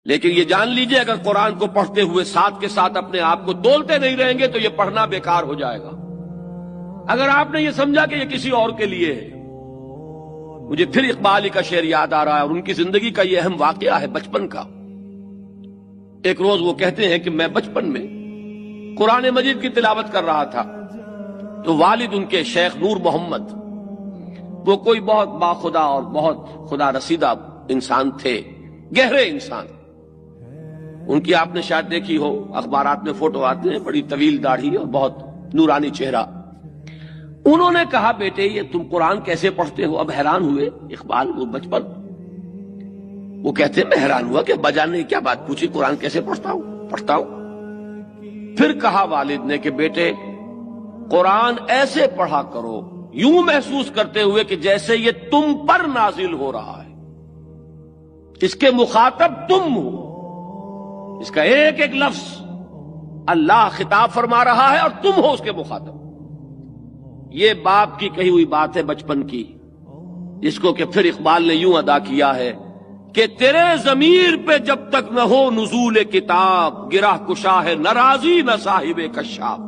لیکن یہ جان لیجئے اگر قرآن کو پڑھتے ہوئے ساتھ کے ساتھ اپنے آپ کو تولتے نہیں رہیں گے تو یہ پڑھنا بیکار ہو جائے گا۔ اگر آپ نے یہ سمجھا کہ یہ کسی اور کے لیے ہے۔ مجھے پھر اقبال کا شعر یاد آ رہا ہے اور ان کی زندگی کا یہ اہم واقعہ ہے بچپن کا۔ ایک روز وہ کہتے ہیں کہ میں بچپن میں قرآن مجید کی تلاوت کر رہا تھا تو والد ان کے شیخ نور محمد، وہ کوئی بہت باخدا اور بہت خدا رسیدہ انسان تھے، گہرے انسان۔ ان کی آپ نے شاید دیکھی ہو، اخبارات میں فوٹو آتے ہیں، بڑی طویل داڑھی اور بہت نورانی چہرہ۔ انہوں نے کہا بیٹے یہ تم قرآن کیسے پڑھتے ہو؟ اب حیران ہوئے اقبال، وہ بچپن، وہ کہتے ہیں میں حیران ہوا کہ بجان نے کیا بات پوچھی، قرآن کیسے پڑھتا ہوں۔ پھر کہا والد نے کہ بیٹے قرآن ایسے پڑھا کرو، یوں محسوس کرتے ہوئے کہ جیسے یہ تم پر نازل ہو رہا ہے، اس کے مخاطب تم ہو، اس کا ایک ایک لفظ اللہ خطاب فرما رہا ہے اور تم ہو اس کے مخاطب۔ یہ باپ کی کہی ہوئی بات ہے بچپن کی، جس کو کہ پھر اقبال نے یوں ادا کیا ہے کہ تیرے ضمیر پہ جب تک نہ ہو نزول کتاب، گرہ کشا ہے ناراضی نہ صاحب کشاف۔